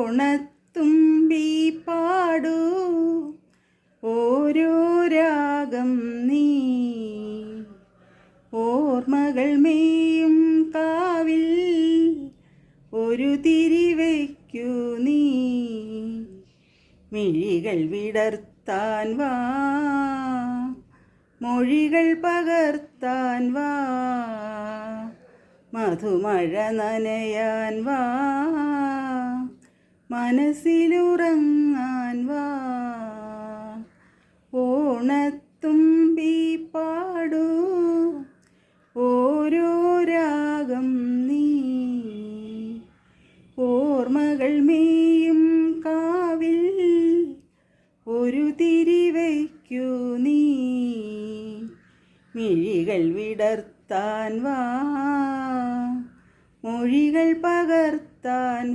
ഓണത്തുമ്പി പാടൂ ഓരോ രാഗം നീ, ഓർമ്മകൾ മേയും കാവിൽ ഒരു തിരിവയ്ക്കൂ നീ. മിഴികൾ വിടർത്താൻ വാ, മൊഴികൾ പകർത്താൻ വാ, മധുമഴ നനയാൻ വാ, മനസ്സിലുറങ്ങാൻ വാ. ഓണത്തുമ്പി പാടൂ ഓരോ രാഗം നീ, ഓർമ്മകൾ മേയും കാവിൽ ഒരു തിരിവയ്ക്കൂ നീ. മിഴികൾ വിടർത്താൻ വാ, മൊഴികൾ പകർത്താൻ